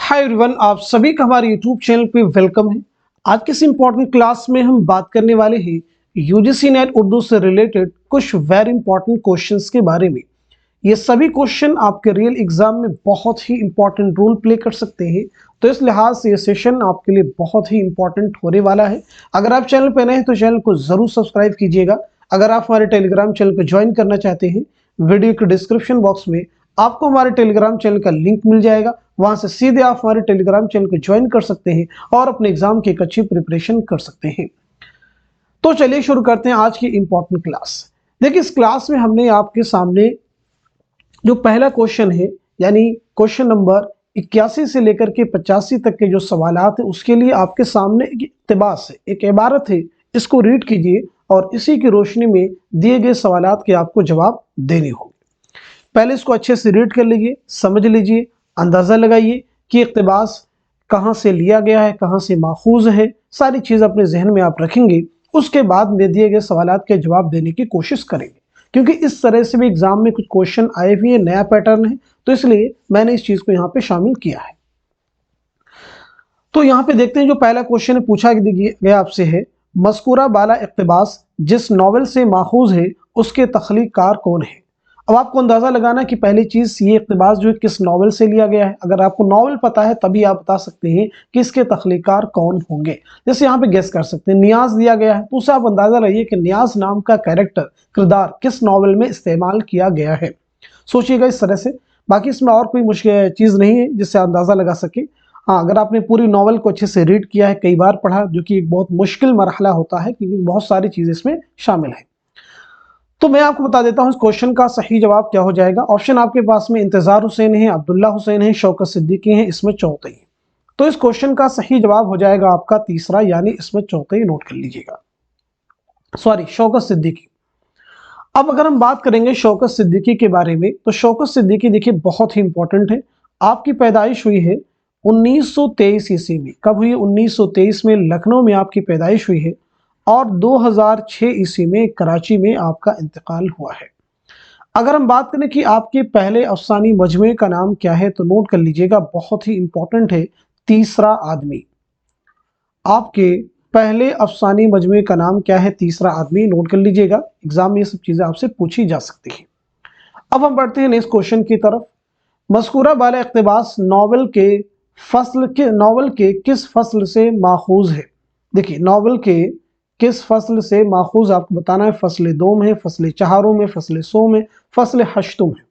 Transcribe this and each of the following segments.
Hi everyone, आप सभी का हमारे यूट्यूब चैनल पे वेलकम है। आज की इस इम्पोर्टेंट क्लास में हम बात करने वाले हैं यूजीसी नेट उर्दू से रिलेटेड कुछ वेरी इंपॉर्टेंट क्वेश्चंस के बारे में। ये सभी क्वेश्चन आपके रियल एग्जाम में बहुत ही इंपॉर्टेंट रोल प्ले कर सकते हैं, तो इस लिहाज से ये सेशन आपके लिए बहुत ही इंपॉर्टेंट होने वाला है। अगर आप चैनल पर नए हैं तो चैनल को जरूर सब्सक्राइब कीजिएगा। अगर आप हमारे टेलीग्राम चैनल पर ज्वाइन करना चाहते हैं, वीडियो के डिस्क्रिप्शन बॉक्स में आपको हमारे टेलीग्राम चैनल का लिंक मिल जाएगा। वहां से सीधे आप हमारे टेलीग्राम चैनल को ज्वाइन कर सकते हैं और अपने एग्जाम की एक अच्छी प्रिपरेशन कर सकते हैं। तो चलिए शुरू करते हैं आज की इंपॉर्टेंट क्लास। देखिए, इस क्लास में हमने आपके सामने जो पहला क्वेश्चन है, यानी क्वेश्चन नंबर 81 से लेकर के 85 तक के जो सवालात है, उसके लिए आपके सामने एक इक्तिबास है, एक इबारत है। इसको रीड कीजिए और इसी की रोशनी में दिए गए सवालात के आपको जवाब देने होंगे। पहले इसको अच्छे से रीड कर लीजिए, समझ लीजिए, अंदाज़ा लगाइए कि इक़्तिबास कहाँ से लिया गया है, कहाँ से माखूज है। सारी चीज़ अपने जहन में आप रखेंगे, उसके बाद में दिए गए सवालात के जवाब देने की कोशिश करेंगे। क्योंकि इस तरह से भी एग्जाम में कुछ क्वेश्चन आए हुए हैं, नया पैटर्न है, तो इसलिए मैंने इस चीज़ को यहाँ पे शामिल किया है। तो यहाँ पे देखते हैं, जो पहला क्वेश्चन पूछा गया आपसे है, मज़कूरा बाला इक़्तिबास जिस नावल से माखूज है उसके तख्लीक़कार कौन है। अब आपको अंदाज़ा लगाना कि पहली चीज़, ये इक़्तिबास जो है किस नावल से लिया गया है। अगर आपको नावल पता है तभी आप बता सकते हैं कि इसके तख्लीक़कार कौन होंगे। जैसे यहाँ पे गेस कर सकते हैं, नियाज़ दिया गया है, तो उससे आप अंदाज़ा लगाइए कि नियाज़ नाम का कैरेक्टर, किरदार किस नावल में इस्तेमाल किया गया है। सोचिएगा इस तरह से। बाकी इसमें और कोई मुश्किल चीज़ नहीं है जिससे अंदाज़ा लगा सके। हाँ, अगर आपने पूरी नावल को अच्छे से रीड किया है, कई बार पढ़ा, जो कि एक बहुत मुश्किल मरहला होता है क्योंकि बहुत सारी चीज़ें इसमें शामिल है। तो मैं आपको बता देता हूं इस क्वेश्चन का सही जवाब क्या हो जाएगा। ऑप्शन आपके पास में इंतजार हुसैन है, अब्दुल्ला हुसैन है, शौकत सिद्दीकी है, इसमें चौथई है। तो इस क्वेश्चन का सही जवाब हो जाएगा आपका तीसरा, यानी इसमें चौथई नोट कर लीजिएगा, सॉरी शौकत सिद्दीकी। अब अगर हम बात करेंगे शौकत सिद्दीकी के बारे में, तो शौकत सिद्दीकी देखिए बहुत ही इंपॉर्टेंट है। आपकी पैदाइश हुई है 1923 ईस्वी में। कब हुई? 1923 में लखनऊ में आपकी पैदाइश हुई है और 2006 ईस्वी में कराची में आपका इंतकाल हुआ है। अगर हम बात करें कि आपके पहले अफसानी मजमे का नाम क्या है, तो नोट कर लीजिएगा, बहुत ही इंपॉर्टेंट है, तीसरा आदमी। आपके पहले अफसानी मजमे का नाम क्या है? तीसरा आदमी। नोट कर लीजिएगा, एग्जाम में ये सब चीजें आपसे पूछी जा सकती है। अब हम बढ़ते हैं नेक्स्ट क्वेश्चन की तरफ। मज़कूरा बाला इक़्तिबास नावल के किस फसल से माखूज है। देखिए, नावल के किस फसल से माखूज आपको बताना है। फसल दोम है, फसल चहारों में, फसल सोम है, फसल हश्तुम है।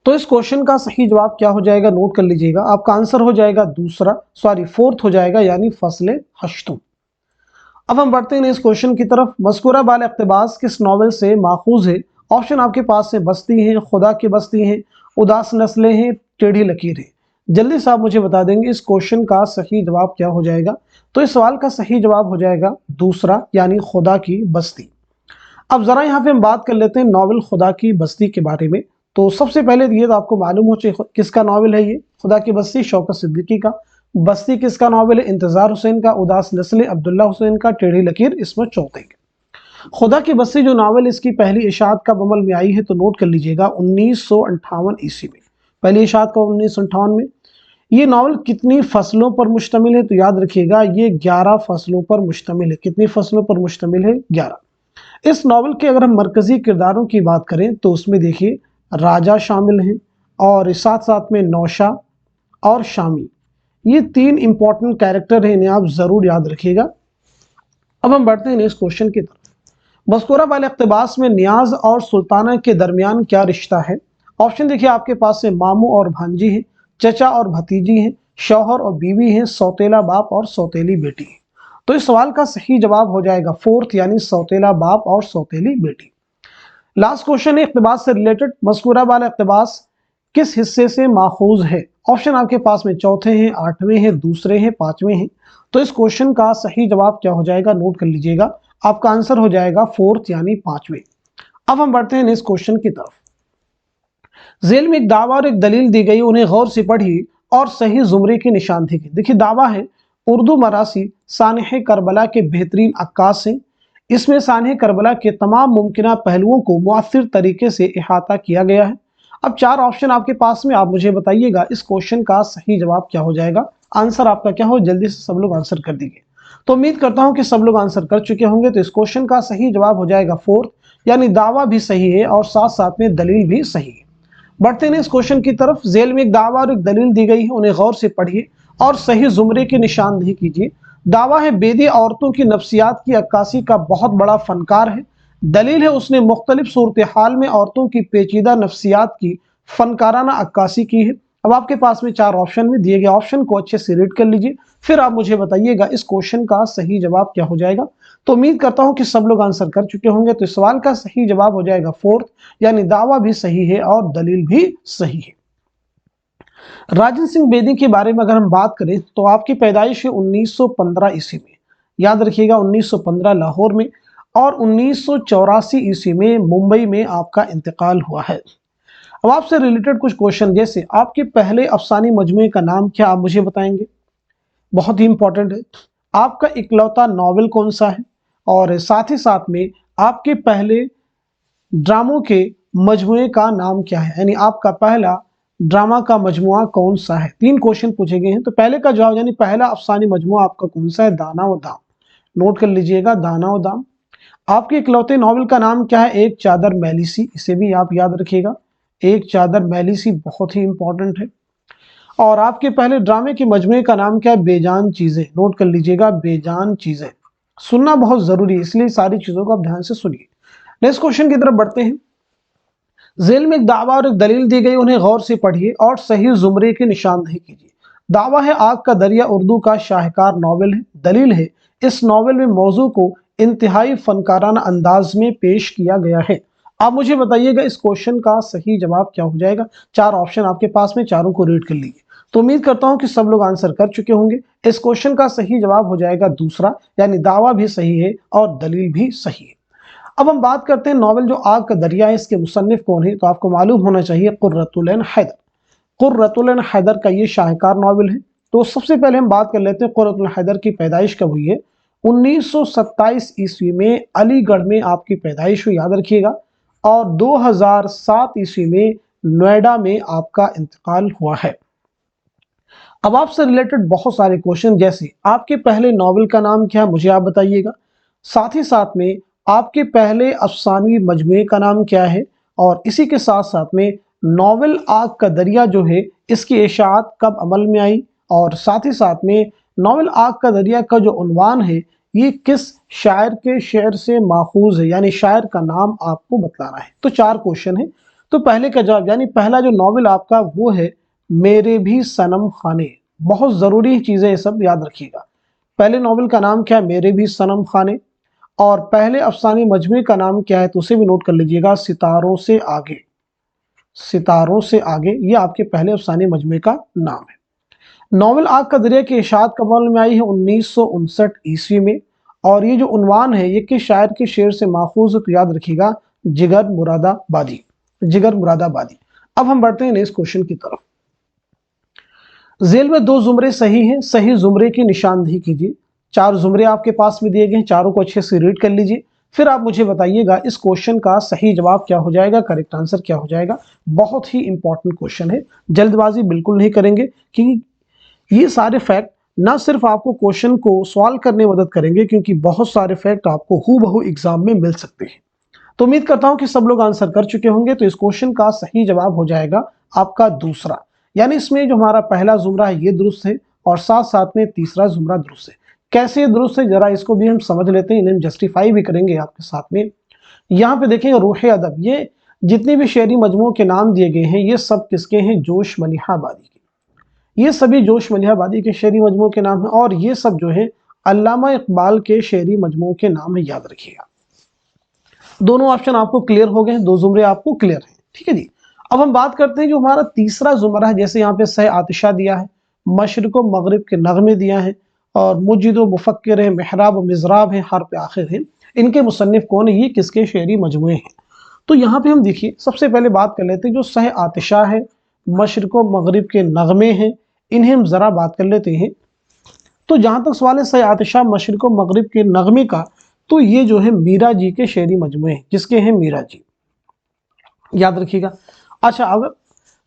तो इस क्वेश्चन का सही जवाब क्या हो जाएगा? नोट कर लीजिएगा, आपका आंसर हो जाएगा फोर्थ हो जाएगा, यानी फसल हश्तुम। अब हम बढ़ते हैं इस क्वेश्चन की तरफ। मज़कूरा बाला इक़्तिबास किस नावल से माखूज है। ऑप्शन आपके पास से बस्ती हैं, खुदा की बस्ती हैं, उदास नस्लें हैं, टेढ़ी लकीर है। जल्दी से आप मुझे बता देंगे इस क्वेश्चन का सही जवाब क्या हो जाएगा। तो इस सवाल का सही जवाब हो जाएगा दूसरा, यानी खुदा की बस्ती। अब जरा यहाँ पे हम बात कर लेते हैं नावल खुदा की बस्ती के बारे में। तो सबसे पहले ये तो आपको मालूम हो चाहिए किसका नावल है ये, खुदा की बस्ती शौकत सिद्दीकी का। बस्ती किसका नावल है? इंतजार हुसैन का। उदास नस्लें अब्दुल्ला हुसैन का। टेढ़ी लकीर इसमें चौथई का। खुदा की बस्ती जो नावल, इसकी पहली इशाअत कब अमल में आई है, तो नोट कर लीजिएगा 1958 ईस्वी में। पहली इशाअत कब? 1958 में। ये नावल कितनी फसलों पर मुश्तमिल है, तो याद रखिएगा ये 11 फसलों पर मुश्तमिल है। कितनी फसलों पर मुश्तमिल है? 11। इस नावल के अगर हम मरकजी किरदारों की बात करें तो उसमें देखिए राजा शामिल हैं और साथ साथ में नौशा और शामी, ये 3 इंपॉर्टेंट कैरेक्टर हैं, इन्हें आप जरूर याद रखिएगा। अब हम बढ़ते हैं नेक्स्ट क्वेश्चन की तरफ। मज़कूरा बाला इक़्तिबास में नियाज और सुल्ताना के दरमियान क्या रिश्ता है। ऑप्शन देखिए आपके पास से मामू और भांजी हैं, चचा और भतीजी हैं, शौहर और बीवी हैं, सौतेला बाप और सौतेली बेटी है। तो इस सवाल का सही जवाब हो जाएगा फोर्थ, यानी सौतेला बाप और सौतेली बेटी। लास्ट क्वेश्चन है इक़्तिबास से रिलेटेड। मज़कूरा बाला इक़्तिबास किस हिस्से से माखूज है। ऑप्शन आपके पास में चौथे हैं, आठवें हैं, दूसरे हैं, पांचवें हैं। तो इस क्वेश्चन का सही जवाब क्या हो जाएगा? नोट कर लीजिएगा, आपका आंसर हो जाएगा फोर्थ, यानी पांचवें। अब हम बढ़ते हैं नेक्स्ट क्वेश्चन की तरफ। जेल में एक दावा और एक दलील दी गई, उन्हें गौर से पढ़िए और सही जुमरे की निशानदेही की। देखिए, दावा है उर्दू मरासी सानह करबला के बेहतरीन अक्कास हैं। इसमें सानह करबला के तमाम मुमकिन पहलुओं को मुअस्सिर तरीके से इहाता किया गया है। अब 4 ऑप्शन आपके पास में, आप मुझे बताइएगा इस क्वेश्चन का सही जवाब क्या हो जाएगा। आंसर आपका क्या हो, जल्दी से सब लोग आंसर कर दीजिए। तो उम्मीद करता हूं कि सब लोग आंसर कर चुके होंगे। तो इस क्वेश्चन का सही जवाब हो जाएगा फोर्थ, यानी दावा भी सही है और साथ साथ में दलील भी सही है। बढ़ते हैं इस क्वेश्चन की तरफ। जेल में एक दावा और एक दलील दी गई है, उन्हें गौर से पढ़िए और सही जुमरे की निशानदेही कीजिए। दावा है बेदी औरतों की नफ्सियात की अक्कासी का बहुत बड़ा फनकार है। दलील है उसने मुख्तलिफ सूरत हाल में औरतों की पेचीदा नफ्सियात की फनकाराना अक्कासी की है। अब आपके पास में 4 ऑप्शन में दिए गए ऑप्शन को अच्छे से रीड कर लीजिए, फिर आप मुझे बताइएगा इस क्वेश्चन का सही जवाब क्या हो जाएगा। तो उम्मीद करता हूं कि सब लोग आंसर कर चुके होंगे। तो इस सवाल का सही जवाब हो जाएगा फोर्थ, यानी दावा भी सही है और दलील भी सही है। राजन सिंह बेदी के बारे में अगर हम बात करें तो आपकी पैदाइश है 1915 ईस्वी में, याद रखिएगा 1915 लाहौर में, और 1984 ईस्वी में मुंबई में आपका इंतकाल हुआ है। अब आपसे रिलेटेड कुछ क्वेश्चन, जैसे आपके पहले अफसानी मजमूए का नाम क्या, आप मुझे बताएंगे, बहुत ही इंपॉर्टेंट है। आपका इकलौता नॉवेल कौन सा है, और साथ ही साथ में आपके पहले ड्रामों के मजमूए का नाम क्या है, यानी आपका पहला ड्रामा का मजमुआ कौन सा है। 3 क्वेश्चन पूछे गए हैं। तो पहले का जवाब, यानी पहला अफसानी मजमुआ आपका कौन सा है, दाना व दाम। नोट कर लीजिएगा, दाना व दाम। आपके इकलौते नॉवेल का नाम क्या है, एक चादर मैली सी, इसे भी आप याद रखिएगा, एक चादर मैली सी, बहुत ही इंपॉर्टेंट है। और आपके पहले ड्रामे के मजमूए का नाम क्या है, बेजान चीजें। नोट कर लीजिएगा, बेजान चीजें। सुनना बहुत जरूरी है, इसलिए सारी चीजों को आप ध्यान से सुनिए। नेक्स्ट क्वेश्चन की तरफ बढ़ते हैं। जेल में एक दावा और एक दलील दी गई, उन्हें गौर से पढ़िए और सही जुमरे की निशानदेही कीजिए। दावा है आग का दरिया उर्दू का शाहकार नॉवेल है। दलील है इस नॉवेल में मौजू को इंतहाई फनकाराना अंदाज में पेश किया गया है। आप मुझे बताइएगा इस क्वेश्चन का सही जवाब क्या हो जाएगा। 4 ऑप्शन आपके पास में, चारों को रीड कर लीजिए। तो उम्मीद करता हूं कि सब लोग आंसर कर चुके होंगे। इस क्वेश्चन का सही जवाब हो जाएगा दूसरा, यानी दावा भी सही है और दलील भी सही है। अब हम बात करते हैं नॉवेल जो आग का दरिया है, इसके मुसन्निफ कौन है। तो आपको मालूम होना चाहिए कुर्रतुल ऐन हैदर। कुर्रतुल ऐन हैदर का ये शाहकार नॉवेल है। तो सबसे पहले हम बात कर लेते हैं कुर्रतुल हैदर की पैदाइश कब हुई है। 1927 ईस्वी में अलीगढ़ में आपकी पैदाइश हुई, याद रखिएगा, और 2007 ईस्वी में नोएडा में आपका इंतकाल हुआ है। अब आपसे रिलेटेड बहुत सारे क्वेश्चन, जैसे आपके पहले नॉवेल का नाम क्या है, मुझे आप बताइएगा। साथ ही साथ में आपके पहले अफसानवी मजमूए का नाम क्या है, और इसी के साथ साथ में नॉवेल आग का दरिया जो है इसकी इशाअत कब अमल में आई, और साथ ही साथ में नॉवेल आग का दरिया का जो उन्वान है ये किस शायर के शेर से माखूज है, यानी शायर का नाम आपको बतलाना है। तो 4 क्वेश्चन है। तो पहले का जवाब, यानी पहला जो नॉवेल आपका वो है मेरे भी सनम खाने। बहुत जरूरी चीजें ये सब याद रखिएगा। पहले नॉवेल का नाम क्या है, मेरे भी सनम खाने, और पहले अफसानी मजमूए का नाम क्या है, तो उसे भी नोट कर लीजिएगा, सितारों से आगे। सितारों से आगे ये आपके पहले अफसानी मजमूए का नाम है। नॉवेल आग का दरिया की इशाअत कब अमल में आई है, 1959 ईस्वी में, और ये जो उन्वान है ये किस शायर के शेर से माखूज है, तो याद रखिएगा जिगर मुरादाबादी। जिगर मुरादाबादी। अब हम बढ़ते हैं नेक्स्ट क्वेश्चन की तरफ। जेल में 2 जुमरे सही हैं, सही जुमरे की निशानदेही कीजिए। 4 जुमरे आपके पास में दिए गए हैं, चारों को अच्छे से रीड कर लीजिए, फिर आप मुझे बताइएगा इस क्वेश्चन का सही जवाब क्या हो जाएगा, करेक्ट आंसर क्या हो जाएगा। बहुत ही इंपॉर्टेंट क्वेश्चन है, जल्दबाजी बिल्कुल नहीं करेंगे, क्योंकि ये सारे फैक्ट ना सिर्फ आपको क्वेश्चन को सॉल्व करने में मदद करेंगे, क्योंकि बहुत सारे फैक्ट आपको हूबहू एग्जाम में मिल सकते हैं। तो उम्मीद करता हूं कि सब लोग आंसर कर चुके होंगे। तो इस क्वेश्चन का सही जवाब हो जाएगा आपका दूसरा, यानी इसमें जो हमारा पहला जुमरा है ये दुरुस्त है, और साथ साथ में तीसरा जुमरा दुरुस्त है। कैसे दुरुस्त है जरा इसको भी हम समझ लेते हैं, इन्हें जस्टिफाई भी करेंगे आपके साथ में। यहाँ पे देखेंगे रूह अदब, ये जितने भी शेरी मजमूओं के नाम दिए गए हैं ये सब किसके हैं, जोश मलिहाबादी के। ये सभी जोश मलिहाबादी के शेरी मजमूओं के नाम है, और ये सब जो है अल्लामा इकबाल के शेरी मजमूओं के नाम है, याद रखिएगा। दोनों ऑप्शन आपको क्लियर हो गए, 2 जुमरे आपको क्लियर हैं, ठीक है जी। अब हम बात करते हैं जो हमारा तीसरा जुमरा है, जैसे यहाँ पे सह आतिशा दिया है, मशरिक मगरिब के नगमे दिया है, और मुजिद मुफक्किर है, मेहराब मिजराब है, हर पे आखिर है। इनके मुसन्निफ कौन है, ये किसके शेरी मजमूए हैं। तो यहाँ पे हम देखिए सबसे पहले बात कर लेते हैं जो सह आतिशा है, मशरिक मगरिब के नगमे हैं, इन्हें हम जरा बात कर लेते हैं। तो जहां तक सवाल है सह आतिशा मशरिक मगरिब के नगमे का, तो ये जो है मीरा जी के शेरी मजमूए हैं, जिसके हैं मीरा जी, याद रखिएगा। अच्छा, अगर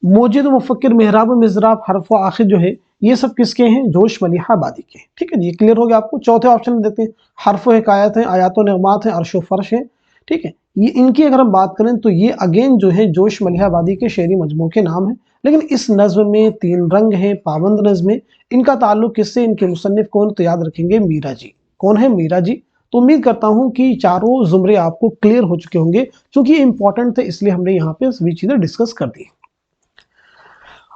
मोजिद, मुफक्किर, मेहराब, मिज़राब, हर्फ व आखिर जो है ये सब किसके हैं? जोश मलिहा आबादी के। ठीक है जी, ये क्लियर हो गया आपको। चौथे ऑप्शन में देते हैं, हर्फ व हिकायत है, आयात व नगमात है, अर्श व फर्श है। ठीक है, ये इनकी अगर हम बात करें तो ये अगेन जो है जोश मलिहा आबादी के शेरी मजमू के नाम है। लेकिन इस नज़्म में 3 रंग हैं, पाबंद नज़्म है। इनका ताल्लुक किससे, इनके मुसन्निफ कौन? तो याद रखेंगे मीरा जी। कौन है? मीरा जी। तो उम्मीद करता हूं कि चारों जुमरे आपको क्लियर हो चुके होंगे। क्योंकि ये इंपॉर्टेंट थे इसलिए हमने यहाँ पे सभी चीजें डिस्कस कर दी।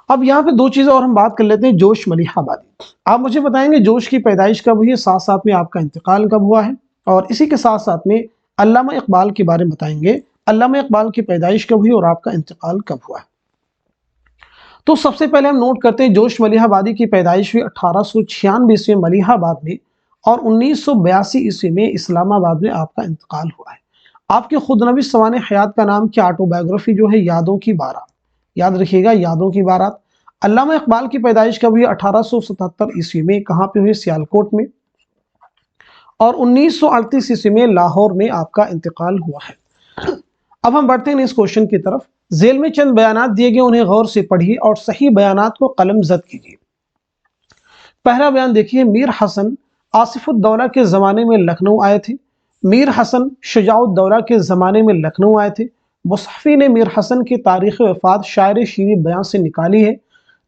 अब यहाँ पे 2 चीजें और हम बात कर लेते हैं। जोश मलिहा आबादी, आप मुझे बताएंगे जोश की पैदाइश कब हुई है, साथ साथ में आपका इंतकाल कब हुआ है, और इसी के साथ साथ में अल्लामा इकबाल के बारे में बताएंगे। अल्लामा इकबाल की पैदाइश कब हुई और आपका इंतकाल कब हुआ है। तो सबसे पहले हम नोट करते हैं, जोश मलिहा आबादी की पैदाइश हुई 1896 ईस्वी में मलिहाबाद में, और 1982 ईस्वी में इस्लामाबाद में आपका इंतकाल हुआ है। आपके खुदनवीस सवाने हयात का नाम की ऑटोबायोग्राफी जो है यादों की बारात, याद रखिएगा, यादों की बारात। अल्लामा इकबाल की पैदाइश कब हुई? 1877 ईस्वी में। कहाँ पे हुई? सियालकोट में। और 1938 ईस्वी में लाहौर में आपका इंतकाल हुआ है। अब हम बढ़ते हैं इस क्वेश्चन की तरफ। जेल में चंद बयानात दिए गए, उन्हें गौर से पढ़िए और सही बयानात को कलमजद कीजिए। पहला बयान देखिए, मीर हसन आसिफुद्दौला के ज़माने में लखनऊ आए थे। मीर हसन शुजाउद्दौला के ज़माने में लखनऊ आए थे। मुसहफ़ी ने मीर हसन की तारीख़ वफ़ात शायर शीरी बयान से निकाली है।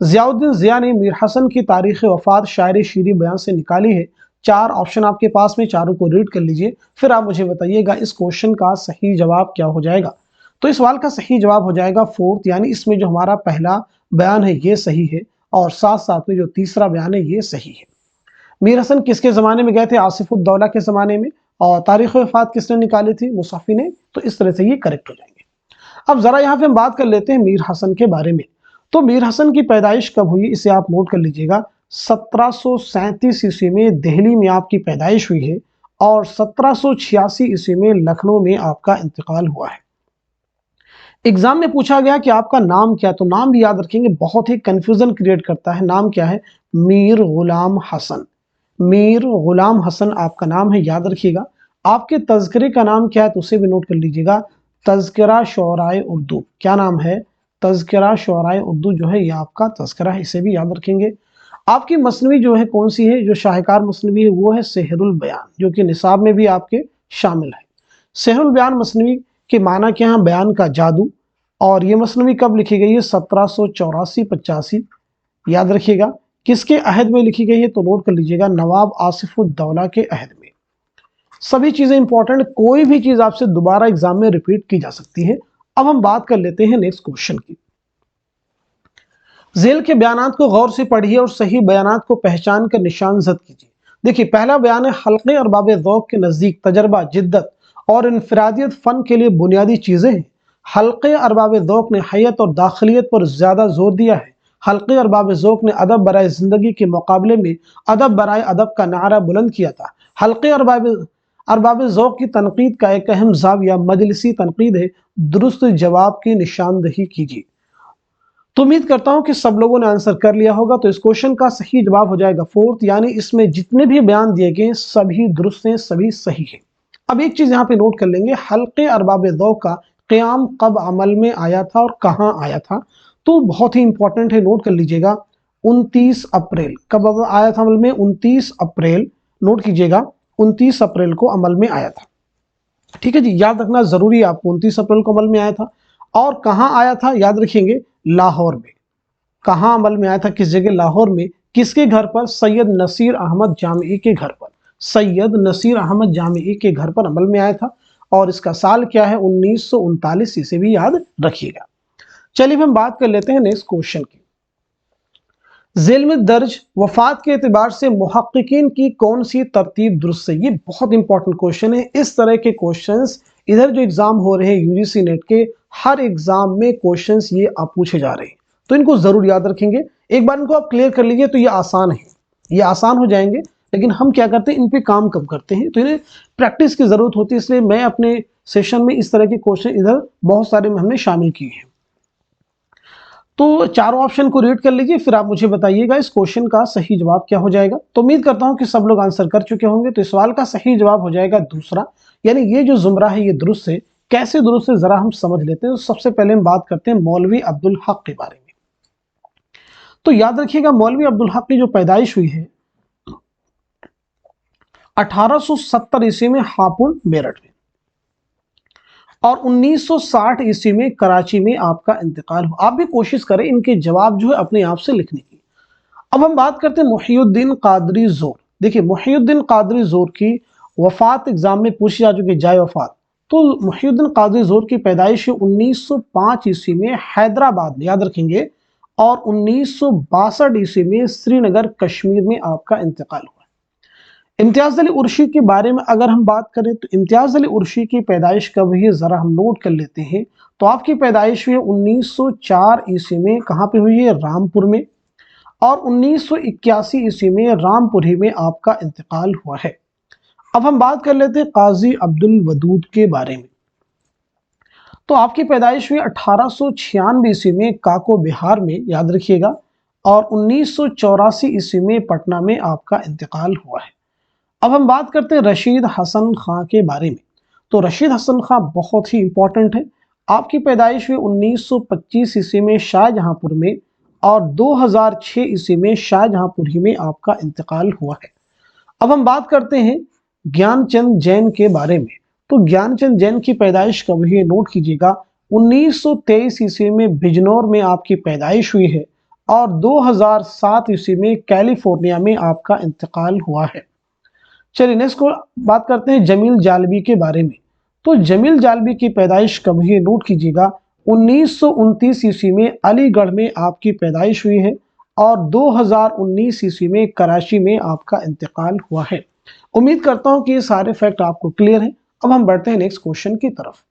ज़ियाउद्दीन ज़िया ने मीर हसन की तारीख़ वफ़ात शायर शीरी बयान से निकाली है। 4 ऑप्शन आपके पास में, चारों को रीड कर लीजिए, फिर आप मुझे बताइएगा इस क्वेश्चन का सही जवाब क्या हो जाएगा। तो इस सवाल का सही जवाब हो जाएगा 4th, यानी इसमें जो हमारा पहला बयान है ये सही है, और साथ साथ में जो तीसरा बयान है ये सही है। मीर हसन किसके ज़माने में गए थे? आसिफुद्दौला के ज़माने में। और तारीख़ वफ़ात किसने निकाली थी? मुसहफ़ी ने। तो इस तरह से ये करेक्ट हो जाएंगे। अब ज़रा यहाँ पे हम बात कर लेते हैं मीर हसन के बारे में। तो मीर हसन की पैदाइश कब हुई, इसे आप नोट कर लीजिएगा। 1737 ईस्वी में दिल्ली में आपकी पैदाइश हुई है, और 1786 ईस्वी में लखनऊ में आपका इंतकाल हुआ है। एग्जाम में पूछा गया कि आपका नाम क्या है, तो नाम भी याद रखेंगे, बहुत ही कंफ्यूजन क्रिएट करता है। नाम क्या है? मीर गुलाम हसन। मीर गुलाम हसन आपका नाम है, याद रखिएगा। आपके तज़किरे का नाम क्या है, तो उसे भी नोट कर लीजिएगा। तज़किरा शुअराए उर्दू। क्या नाम है? तज़किरा शुअराए उर्दू जो है ये आपका तज़किरा है, इसे भी याद रखेंगे। आपकी मसनवी जो है कौन सी है? जो शाहकार मसनवी है वो है सेहरुल बयान, जो कि निसाब में भी आपके शामिल है। सेहरुल बयान मसनवी के माना क्या है? बयान का जादू। और ये मसनवी कब लिखी गई है? 1784-85, याद रखिएगा। किसके अहद में लिखी गई है? तो नोट कर लीजिएगा, नवाब आसिफुद्दौला के अहद में। सभी चीजें इंपॉर्टेंट, कोई भी चीज आपसे दोबारा एग्जाम में रिपीट की जा सकती है। अब हम बात कर लेते हैं नेक्स्ट क्वेश्चन की। जेल के बयानात को गौर से पढ़िए और सही बयानात को पहचान कर निशान जद कीजिए। देखिए, पहला बयान है, हल्के अरबाब ज़ौक़ के नज़दीक तजर्बा, जिद्दत और इनफरादियत फ़न के लिए बुनियादी चीज़ें हैं। हल्के अरबाब ज़ौक़ ने हैयत और दाखिलियत पर ज़्यादा जोर दिया है। हल्के अरबाब ज़ौक़ ने अदब बराए ज़िंदगी के मुकाबले में अदब बराए अदब का नारा बुलंद किया था। हल्के अरबाब ज़ौक़ की तनकीद का एक अहम ज़ाविया मजलिसी तनकीद है। दुरुस्त जवाब की निशानदही कीजिए। तो उम्मीद करता हूं कि सब लोगों ने आंसर कर लिया होगा। तो इस क्वेश्चन का सही जवाब हो जाएगा 4th, यानी इसमें जितने भी बयान दिए गए सभी दुरुस्त हैं, सभी सही हैं। अब एक चीज यहां पे नोट कर लेंगे, हल्के अरबाब ज़ौक़ का क़याम कब अमल में आया था और कहां आया था? तो बहुत ही इंपॉर्टेंट है, नोट कर लीजिएगा। 29 अप्रैल कब आया था अमल में? 29 अप्रैल, नोट कीजिएगा, 29 अप्रैल को अमल में आया था। ठीक है जी, याद रखना जरूरी है आपको, 29 अप्रैल को अमल में आया था। और कहां आया था? याद रखेंगे, लाहौर में। कहां अमल में आया था? किस जगह? लाहौर में। किसके घर पर? सैयद नसीर अहमद जामिई के घर पर। सैयद नसीर अहमद जामिई के घर पर अमल में आया था। और इसका साल क्या है? 1939, इसे भी याद रखिएगा। चलिए हम बात कर लेते हैं नेक्स्ट क्वेश्चन की। जेल में दर्ज वफात के एतबार से मुहक्किकीन की कौन सी तरतीब दुरुस्त है? ये बहुत इंपॉर्टेंट क्वेश्चन है। इस तरह के क्वेश्चंस इधर जो एग्जाम हो रहे हैं यूजीसी नेट के, हर एग्जाम में क्वेश्चंस ये आप पूछे जा रहे हैं, तो इनको जरूर याद रखेंगे। एक बार इनको आप क्लियर कर लीजिए तो ये आसान है, ये आसान हो जाएंगे। लेकिन हम क्या करते हैं, इन पे काम कब करते हैं, तो इन्हें प्रैक्टिस की जरूरत होती है। इसलिए मैं अपने सेशन में इस तरह के क्वेश्चन इधर बहुत सारे में हमने शामिल किए हैं। तो चारों ऑप्शन को रीड कर लीजिए, फिर आप मुझे बताइएगा इस क्वेश्चन का सही जवाब क्या हो जाएगा। तो उम्मीद करता हूं कि सब लोग आंसर कर चुके होंगे। तो इस सवाल का सही जवाब हो जाएगा दूसरा, यानी ये जो जुमरा है ये दुरुस्त है। कैसे दुरुस्त है जरा हम समझ लेते हैं। तो सबसे पहले हम बात करते हैं मौलवी अब्दुल हक के बारे में। तो याद रखिएगा मौलवी अब्दुल हक की जो पैदाइश हुई है 1870 ईस्वी में हापुड़ मेरठ में, और 1960 ईस्वी में कराची में आपका इंतकाल हुआ। आप भी कोशिश करें इनके जवाब जो है अपने आप से लिखने की। अब हम बात करते हैं मुहियुद्दीन कादरी जोर। देखिए मुहियुद्दीन कादरी जोर की वफात एग्जाम में पूछी जा चुकी, जाए वफात। तो मुहियुद्दीन कादरी जोर की पैदाइश 1905 ईस्वी में हैदराबाद में, याद रखेंगे, और 1962 ईस्वी में श्रीनगर कश्मीर में आपका इंतकाल हुआ। इम्तियाज अली उर्शी के बारे में अगर हम बात करें तो इम्तियाज अली उर्शी की पैदाइश कब हुई है जरा हम नोट कर लेते हैं। तो आपकी पैदाइश हुई है 1904 ईस्वी में, कहाँ पे हुई है, रामपुर में, और 1981 ईस्वी में रामपुरी में आपका इंतकाल हुआ है। अब हम बात कर लेते हैं काजी अब्दुल वदूद के बारे में। तो आपकी पैदाइश हुई 1896 ईस्वी में काको बिहार में, याद रखिएगा, और 1984 ईस्वी में पटना में आपका इंतकाल हुआ है। अब हम बात करते हैं रशीद हसन खां के बारे में। तो रशीद हसन खां बहुत ही इंपॉर्टेंट है। आपकी पैदाइश हुई 1925 ईस्वी में शाहजहांपुर में, और 2006 ईस्वी में शाहजहांपुर ही में आपका इंतकाल हुआ है। अब हम बात करते हैं ज्ञानचंद जैन के बारे में। तो ज्ञानचंद जैन की पैदाइश कब हुई है, नोट कीजिएगा, 1923 ईस्वी में बिजनौर में आपकी पैदाइश हुई है, और 2007 ईस्वी में कैलिफोर्निया में आपका इंतकाल हुआ है। चलिए नेक्स्ट को बात करते हैं जमील जालबी के बारे में। तो जमील जालबी की पैदाइश कब हुई है, नोट कीजिएगा, 1929 ईस्वी में अलीगढ़ में आपकी पैदाइश हुई है, और 2019 ईस्वी में कराची में आपका इंतकाल हुआ है। उम्मीद करता हूं कि ये सारे फैक्ट आपको क्लियर हैं। अब हम बढ़ते हैं नेक्स्ट क्वेश्चन की तरफ।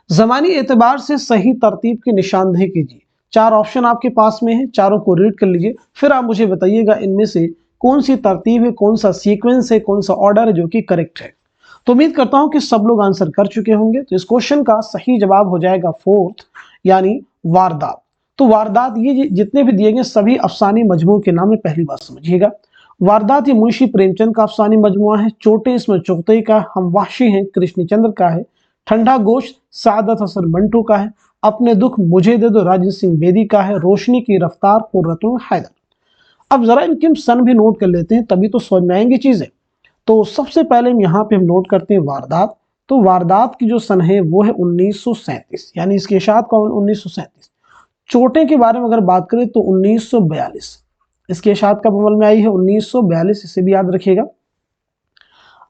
ज़मानी एतबार से सही तरतीब की निशानदेही कीजिए। 4 ऑप्शन आपके पास में है, चारों को रीड कर लीजिए, फिर आप मुझे बताइएगा इनमें से कौन सी तरतीब है, कौन सा सीक्वेंस है, कौन सा ऑर्डर है जो कि करेक्ट है। तो उम्मीद करता हूं कि सब लोग आंसर कर चुके होंगे। तो इस क्वेश्चन का सही जवाब हो जाएगा 4th, यानी वारदात। तो वारदात ये जितने भी दिए गए सभी अफसानी मजमू के नाम है, पहली बात समझिएगा। वारदात ये मुंशी प्रेमचंद का अफसानी मजमुआ है। चोटे इसमें चुगतई का, हम वाशी हैं कृष्णचंद्र का है। ठंडा गोश्त सादत हसन मंटू का है। अपने दुख मुझे दे दो राजेंद्र सिंह बेदी का है। रोशनी की रफ्तार कुर्रतुल हैदर। अब जरा इनके हम सन भी नोट कर लेते हैं, तभी तो समझ में आएंगी चीजें। तो सबसे पहले यहाँ पे हम नोट करते हैं वारदात। तो वारदात की जो सन है वो है 1937, यानी इसकी इशाअत कौन, 1937। चोटे के बारे में अगर बात करें तो 1942, इसकी इशाअत कब अमल में आई है, 1942, इसे भी याद रखिएगा।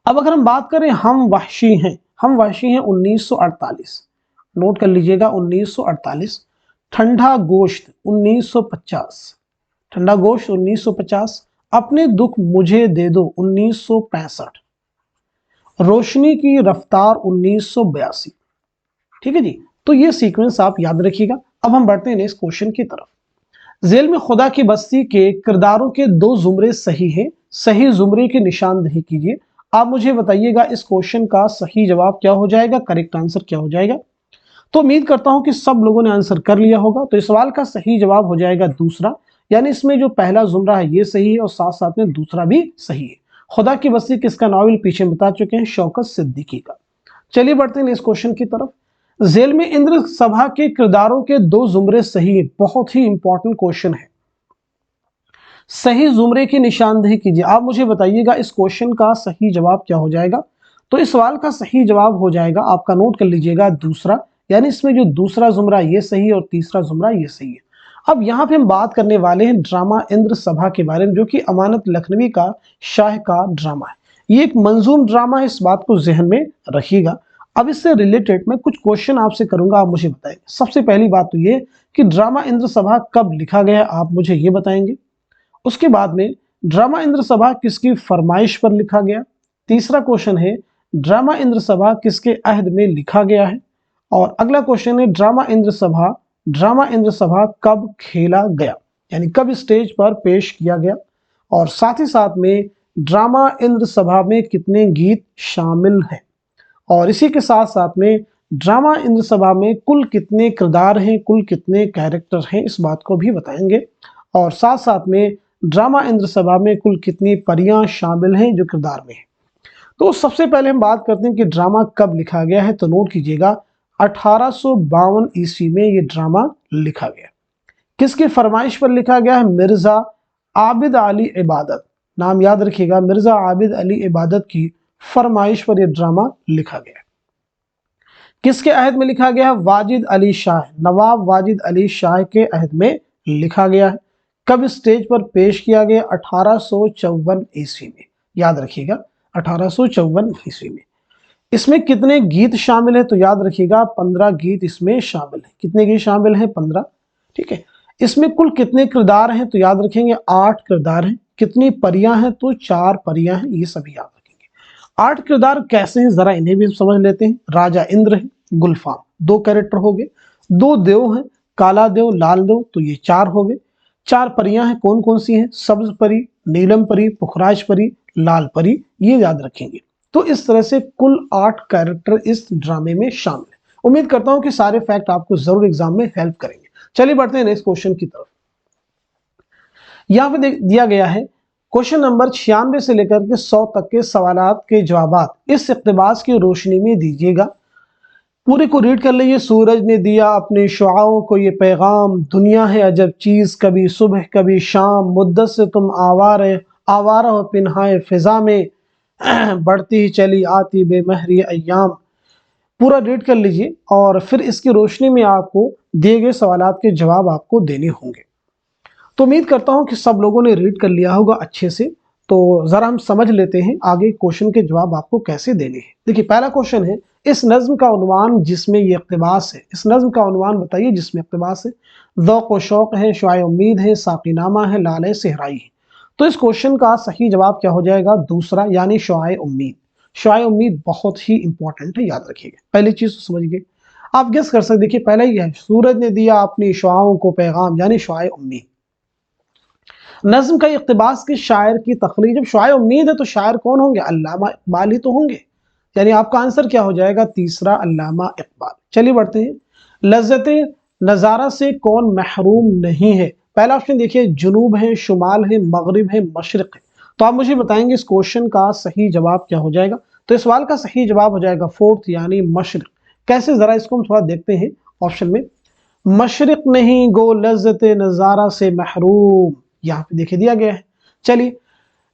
अब अगर हम बात करें हम वहशी हैं, हम वहशी हैं 1948, नोट कर लीजिएगा 1948। ठंडा गोश्त 1950, ठंडा गोश्त 1950। अपने दुख मुझे दे दो 1965। रोशनी की रफ्तार 1982। ठीक है जी, तो ये सीक्वेंस आप याद रखिएगा। अब हम बढ़ते हैं नेक्स्ट क्वेश्चन की तरफ। जेल में खुदा की बस्ती के किरदारों के 2 जुमरे सही हैं, सही जुमरे की निशानदेही कीजिए। आप मुझे बताइएगा इस क्वेश्चन का सही जवाब क्या हो जाएगा, करेक्ट आंसर क्या हो जाएगा। तो उम्मीद करता हूं कि सब लोगों ने आंसर कर लिया होगा। तो इस सवाल का सही जवाब हो जाएगा दूसरा, यानी इसमें जो पहला जुमरा है ये सही है, और साथ साथ में दूसरा भी सही है। खुदा की बस्ती किसका नॉवेल, पीछे बता चुके हैं, शौकत सिद्दीकी का। चलिए बढ़ते हैं इस क्वेश्चन की तरफ। जेल में इंद्र सभा के किरदारों के 2 जुमरे सही है, बहुत ही इंपॉर्टेंट क्वेश्चन है। सही जुमरे की निशानदेही कीजिए। आप मुझे बताइएगा इस क्वेश्चन का सही जवाब क्या हो जाएगा। तो इस सवाल का सही जवाब हो जाएगा, आपका नोट कर लीजिएगा, दूसरा, यानी इसमें जो दूसरा जुमरा ये सही है और तीसरा जुमरा ये सही है। अब यहाँ पे हम बात करने वाले हैं ड्रामा इंद्र सभा के बारे में, जो कि अमानत लखनवी का शाहकार ड्रामा है। ये एक मंजूम ड्रामा है, इस बात को जहन में रखिएगा। अब इससे रिलेटेड मैं कुछ क्वेश्चन आपसे करूंगा, आप मुझे बताएंगे। सबसे पहली बात तो ये कि ड्रामा इंद्र सभा कब लिखा गया, आप मुझे ये बताएंगे। उसके बाद में ड्रामा इंद्र सभा किसकी फरमाइश पर लिखा गया। तीसरा क्वेश्चन है ड्रामा इंद्र सभा किसके अहद में लिखा गया है। और अगला क्वेश्चन है ड्रामा इंद्र सभा कब खेला गया, यानी कब स्टेज पर पेश किया गया। और साथ ही साथ में ड्रामा इंद्र सभा में कितने गीत शामिल हैं, और इसी के साथ साथ में ड्रामा इंद्र सभा में कुल कितने किरदार हैं, कुल कितने कैरेक्टर हैं, इस बात को भी बताएंगे। और साथ साथ में ड्रामा इंद्र सभा में कुल कितनी परियां शामिल हैं जो किरदार में हैं। तो सबसे पहले हम बात करते हैं कि ड्रामा कब लिखा गया है। तो नोट कीजिएगा 1852 ईस्वी में ये ड्रामा लिखा गया। किसकी फरमाइश पर लिखा गया है? मिर्जा आबिद अली इबादत, नाम याद रखिएगा, मिर्जा आबिद अली इबादत की फरमाइश पर यह ड्रामा लिखा गया। किसके अहद में लिखा गया है? वाजिद अली शाह, नवाब वाजिद अली शाह के अहद में लिखा गया है। कब स्टेज पर पेश किया गया? 1854 ईस्वी में, याद रखिएगा 1854 ईस्वी में। इसमें कितने गीत शामिल है? तो याद रखिएगा 15 गीत इसमें शामिल है। कितने गीत शामिल हैं? 15। ठीक है। इसमें कुल कितने किरदार हैं? तो याद रखेंगे 8 किरदार हैं। कितनी परियां हैं? तो 4 परियां हैं। ये सभी याद रखेंगे। 8 किरदार कैसे हैं जरा इन्हें भी समझ लेते हैं। राजा इंद्र है, गुलफाम 2 कैरेक्टर हो गए, 2 देव हैं, काला देव, लाल देव, तो ये 4 हो गए। 4 परियां हैं, कौन कौन सी हैं? सब्ज परी, नीलम परी, पुखराज परी, लाल परी, ये याद रखेंगे। तो इस तरह से कुल 8 कैरेक्टर इस ड्रामे में शामिल है। उम्मीद करता हूं कि सारे फैक्ट आपको जरूर एग्जाम में हेल्प करेंगे। चलिए बढ़ते हैं नेक्स्ट क्वेश्चन की तरफ। यहां पे दिया गया है क्वेश्चन नंबर 96 से लेकर के 100 तक के सवालात के जवाबात इस इक्तिबास की रोशनी में दीजिएगा। पूरे को रीड कर लीजिए। सूरज ने दिया अपने शुआओं को ये पैगाम, दुनिया है अजब चीज, कभी सुबह कभी शाम, मुद्दत से तुम आवारा हो पिन्हाए फिजा में, बढ़ती ही चली आती बेमहरी अय्याम। पूरा रीड कर लीजिए और फिर इसकी रोशनी में आपको दिए गए सवालात के जवाब आपको देने होंगे। तो उम्मीद करता हूं कि सब लोगों ने रीड कर लिया होगा अच्छे से। तो जरा हम समझ लेते हैं आगे क्वेश्चन के जवाब आपको कैसे देने हैं। देखिए पहला क्वेश्चन है, इस नज्म का उन्वान जिसमें ये इक़्तिबास है, इस नज्म का उन्वान बताइए जिसमें इक़्तिबास है। ज़ौक़ व शौक़ है, शुआए उम्मीद है, साक़ीनामा है, लाले सहराई है। तो इस क्वेश्चन का सही जवाब क्या हो जाएगा? दूसरा, यानी शुआए उम्मीद। शुआए उम्मीद बहुत ही इंपॉर्टेंट है, याद रखिएगा। पहली चीज तो समझिए, आप गेस कर सकते। देखिए पहला ही है, सूरज ने दिया अपनी शुआओं को पैगाम, यानी शुआए उम्मीद। नज्म का इक़्तिबास के शायर की तख्लीक, जब शुआए उम्मीद है तो शायर कौन होंगे? अल्लामा इकबाल ही तो होंगे। यानी आपका आंसर क्या हो जाएगा? तीसरा, अल्लामा इकबाल। चलिए बढ़ते हैं। लज्जते नज़ारा से कौन महरूम नहीं है? पहला ऑप्शन देखिए, जुनूब है, शुमाल है, मगरिब है, मशरिक है। तो आप मुझे बताएंगे इस क्वेश्चन का सही जवाब क्या हो जाएगा? तो इस सवाल का सही जवाब हो जाएगा 4th, यानी मशरिक। कैसे, जरा इसको हम थोड़ा देखते हैं। ऑप्शन में मशरिक नहीं गो लज्जते नज़ारा से महरूम, यहाँ पे देखिए दिया गया है। चलिए,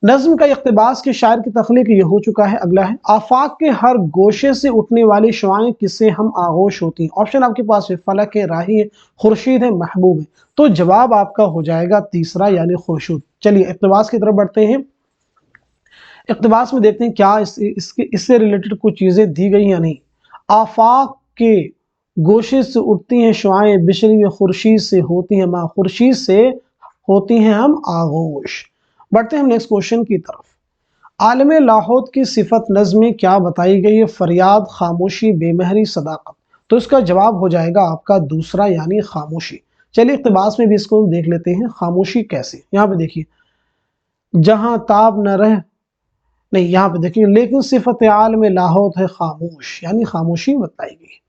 नज्म का इक़्तिबास के शायर की तख्लीक ये हो चुका है। अगला है, आफाक के हर गोशे से उठने वाली शुआएं किससे हम आगोश होती हैं? ऑप्शन आपके पास है, फलक है, राही है, खुर्शीद है, महबूब है। तो जवाब आपका हो जाएगा तीसरा, यानी खुर्शीद। चलिए इक़्तिबास की तरफ बढ़ते हैं। इक़्तिबास में देखते हैं क्या इससे रिलेटेड कुछ चीजें दी गई या नहीं। आफाक के गोशे से उठती हैं शुआएं, बिशरी व खुर्शीद से होती हैं माँ, खुर्शीद से होती हैं हम आगोश। बढ़ते हैं हम नेक्स्ट क्वेश्चन की तरफ। आलम लाहौद की सिफत नज़्म में क्या बताई गई है? फरियाद, खामोशी, बेमहरी, सदाकत। तो इसका जवाब हो जाएगा आपका दूसरा, यानी खामोशी। चलिए इक़्तिबास में भी इसको देख लेते हैं, खामोशी कैसे। यहाँ पे देखिए, जहां ताब न रह, नहीं यहाँ पे देखिए, लेकिन सिफत आलम लाहौद है खामोश, यानी खामोशी बताई गई।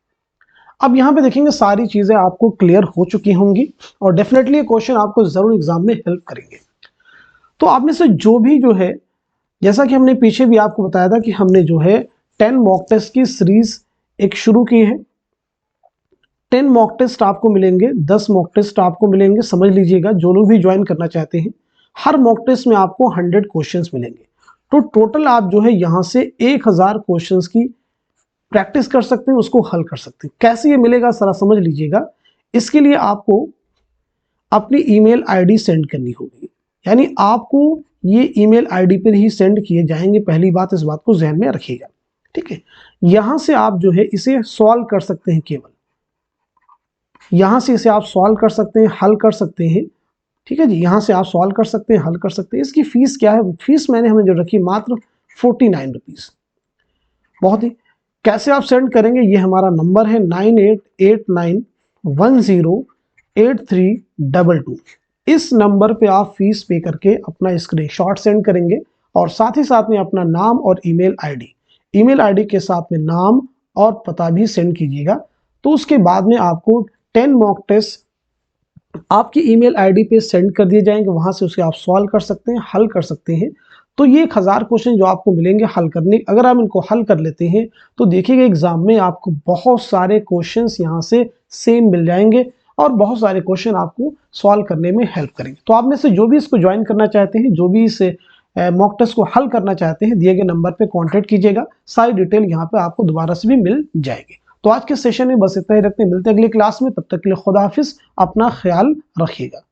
अब यहाँ पे देखेंगे सारी चीजें आपको क्लियर हो चुकी होंगी और डेफिनेटली ये क्वेश्चन आपको जरूर एग्जाम में हेल्प करेंगे। तो आप में से जो है, जैसा कि हमने पीछे भी आपको बताया था कि हमने जो है 10 मॉक टेस्ट की सीरीज एक शुरू की है। 10 मॉक टेस्ट आपको मिलेंगे, 10 मॉक टेस्ट आपको मिलेंगे। समझ लीजिएगा, जो लोग भी ज्वाइन करना चाहते हैं, हर मॉक टेस्ट में आपको 100 क्वेश्चंस मिलेंगे। तो टोटल आप जो है यहाँ से 1000 क्वेश्चंस की प्रैक्टिस कर सकते हैं, उसको हल कर सकते हैं। कैसे ये मिलेगा जरा समझ लीजिएगा। इसके लिए आपको अपनी ईमेल आईडी सेंड करनी होगी, यानी आपको ये ईमेल आईडी पर ही सेंड किए जाएंगे। पहली बात, इस बात को ध्यान में रखिएगा, ठीक है। यहां से आप जो है इसे सॉल्व कर सकते हैं, केवल यहां से इसे आप सॉल्व कर सकते हैं, हल कर सकते हैं, ठीक है जी। यहां से आप सॉल्व कर सकते हैं, हल कर सकते हैं। इसकी फीस क्या है? फीस मैंने हमें जो रखी मात्र 49 रुपीज। बहुत ही कैसे आप सेंड करेंगे? ये हमारा नंबर है 9889108322। इस नंबर पे आप फीस पे करके अपना स्क्रीनशॉट सेंड करेंगे और साथ ही साथ में अपना नाम और ईमेल आईडी के साथ में नाम और पता भी सेंड कीजिएगा। तो उसके बाद में आपको 10 मॉक टेस्ट आपकी ईमेल आईडी पे सेंड कर दिए जाएंगे। वहां से उसे आप सॉल्व कर सकते हैं, हल कर सकते हैं। तो ये 1000 क्वेश्चन जो आपको मिलेंगे हल करने, अगर आप इनको हल कर लेते हैं तो देखिएगा एग्जाम में आपको बहुत सारे क्वेश्चंस यहाँ से सेम मिल जाएंगे और बहुत सारे क्वेश्चन आपको सॉल्व करने में हेल्प करेंगे। तो आप में से जो भी इसको ज्वाइन करना चाहते हैं, जो भी इस मॉक टेस्ट को हल करना चाहते हैं, दिए गए नंबर पे कांटेक्ट कीजिएगा। सारी डिटेल यहाँ पे आपको दोबारा से भी मिल जाएगी। तो आज के सेशन में बस इतना ही रखते हैं, मिलते हैं अगली क्लास में। तब तक के लिए खुदा हाफिज, अपना ख्याल रखिएगा।